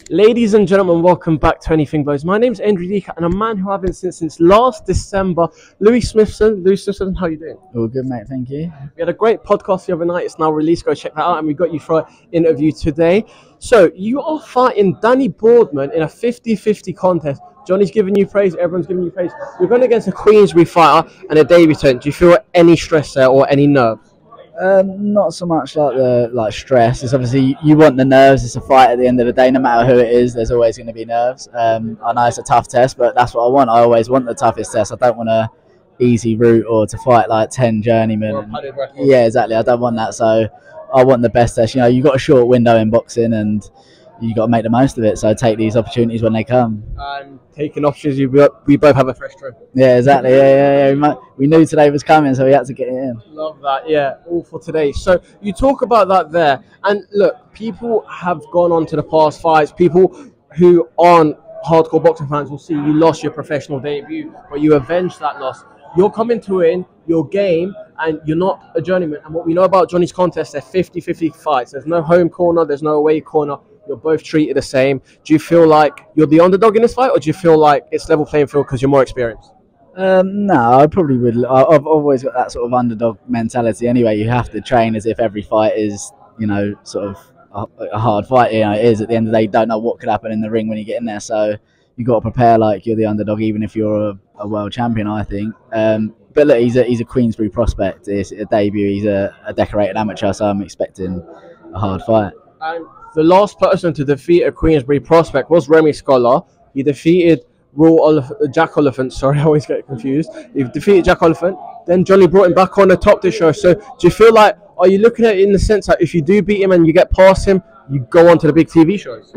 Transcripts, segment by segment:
Ladies and gentlemen, welcome back to Anything Blows. My name's Andrew Dika, and a man who I've been since last December, Smithson. Smithson, how you doing? All good, mate. Thank you. We had a great podcast the other night. It's now released. Go check that out. And we got you for an interview today. So you are fighting Danny Boardman in a 50-50 contest. Johnny's giving you praise. Everyone's giving you praise. You're going against a Queensbury fighter and a debutant. Do you feel any stress there or any nerves? Not so much like the stress. It's obviously you want the nerves. It's a fight at the end of the day. No matter who it is, there's always going to be nerves. I know it's a tough test, but that's what I want. I always want the toughest test. I don't want a easy route or to fight like 10 journeymen. Yeah, exactly. I don't want that. So I want the best test. You know, you've got a short window in boxing, and you got to make the most of it. So take these opportunities when they come. And taking options, we both have a fresh trim. Yeah, exactly. Yeah. We knew today was coming, so we had to get it in. Love that. Yeah, all for today. So you talk about that there, and look, people have gone on to the past fights. People who aren't hardcore boxing fans will see you lost your professional debut, but you avenged that loss. You're coming to win your game, and you're not a journeyman. And what we know about Johnny's contests, they're 50-50 fights. There's no home corner. There's no away corner. You're both treated the same. Do you feel like you're the underdog in this fight, or do you feel like it's level playing field because you're more experienced? No, I probably would. I've always got that sort of underdog mentality anyway. You have to train as if every fight is, sort of a hard fight. You know, it is. At the end of the day, you don't know what could happen in the ring when you get in there. So you've got to prepare like you're the underdog, even if you're a world champion, I think. But look, he's a Queensbury prospect. It's a debut. He's a decorated amateur, so I'm expecting a hard fight. And the last person to defeat a Queensbury prospect was Remy Scholar. He defeated Jack Oliphant. Sorry, I always get confused. He defeated Jack Oliphant. Then Johnny brought him back on the top tier show. So do you feel like, are you looking at it in the sense that if you do beat him and you get past him, you go on to the big TV shows?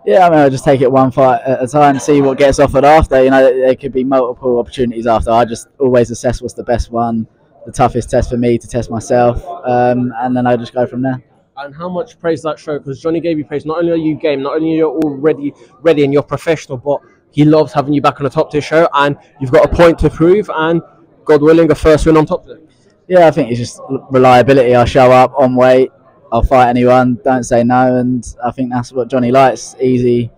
Yeah, I mean, I just take it one fight at a time, see what gets offered after. You know, there could be multiple opportunities after. I just always assess what's the best one, the toughest test for me to test myself, and then I just go from there. And how much praise that show? Because Johnny gave you praise. Not only are you game, not only are you already ready and you're professional, but he loves having you back on the top tier show, and you've got a point to prove, and God willing, a first win on top tier. Yeah, I think it's just reliability. I show up on weight, I'll fight anyone, don't say no, and I think that's what Johnny likes. Easy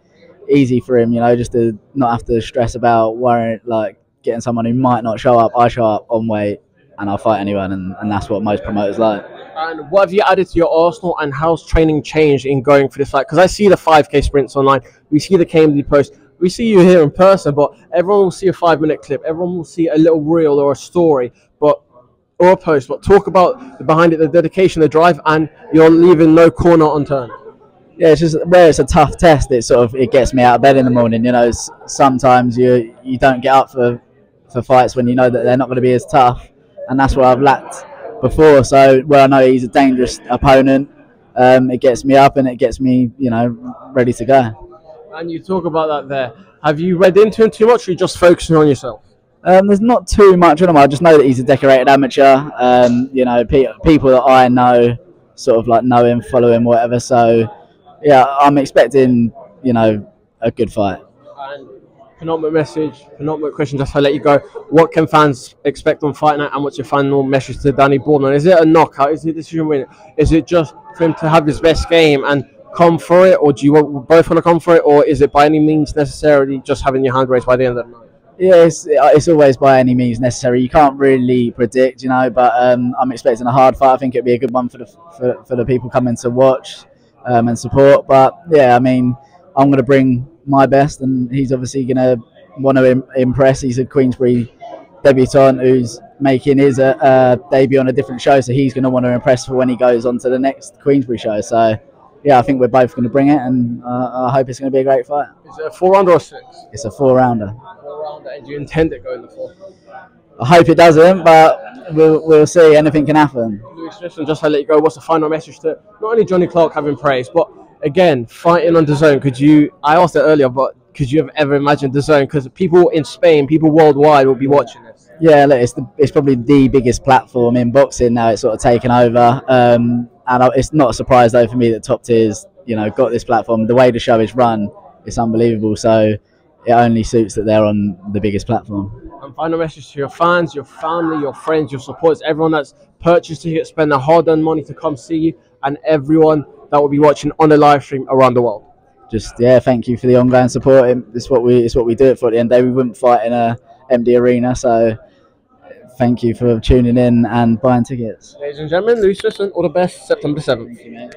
for him, just to not have to stress about worrying, like getting someone who might not show up. I show up on weight, and I'll fight anyone, and that's what most promoters like. And what have you added to your arsenal, and how's training changed in going for this fight? Because I see the 5K sprints online, we see the KMD post, we see you here in person, but everyone will see a 5-minute clip, everyone will see a little reel or a story, or a post. But talk about behind it, the dedication, the drive, and you're leaving no corner unturned. Yeah, it's just where it's a tough test. It gets me out of bed in the morning. Sometimes you don't get up for fights when you know that they're not going to be as tough, and that's where I've lacked before. So where I know he's a dangerous opponent, it gets me up and it gets me, ready to go. And you talk about that there. Have you read into him too much, or are you just focusing on yourself? There's not too much on him. I just know that he's a decorated amateur. People that I know sort of like know him, follow him, whatever. So yeah, I'm expecting, a good fight. And penultimate question, just to let you go. What can fans expect on fight night, and what's your final message to Danny Boardman? Is it a knockout? Is it a decision win? Is it just for him to have his best game and come for it, or do you both want to come for it, or is it by any means necessarily just having your hand raised by the end of the night? Yeah, it's always by any means necessary. You can't really predict, but I'm expecting a hard fight. I think it'd be a good one for the people coming to watch and support. But yeah, I mean, I'm going to bring my best, and he's obviously going to want to impress. He's a Queensbury debutant who's making his debut on a different show, so he's going to want to impress for when he goes on to the next Queensbury show. So yeah, I think we're both going to bring it, and I hope it's going to be a great fight. Is it a 4-rounder or a 6? It's a 4-rounder. 4-rounder, and do you intend it going the 4? I hope it doesn't, but we'll see. Anything can happen. Smithson, just to let you go, what's the final message to not only Johnny Clark having praise, but again, fighting on Dazn? I asked it earlier, but could you have ever imagined Dazn? Because people in Spain, people worldwide will be watching this. Yeah, look, it's probably the biggest platform in boxing now. It's sort of taken over, and it's not a surprise though for me that Top Tier's got this platform. The way the show is run, it's unbelievable. So it only suits that they're on the biggest platform. And final message to your fans, your family, your friends, your supporters, everyone that's purchased tickets, spend their hard-earned money to come see you, and everyone that will be watching on the live stream around the world. just thank you for the ongoing support. It's what we do it for. At the end of the day, we wouldn't fight in a empty arena. So thank you for tuning in and buying tickets. Ladies and gentlemen, Louis Smithson, all the best, September 7th. Thank you, mate.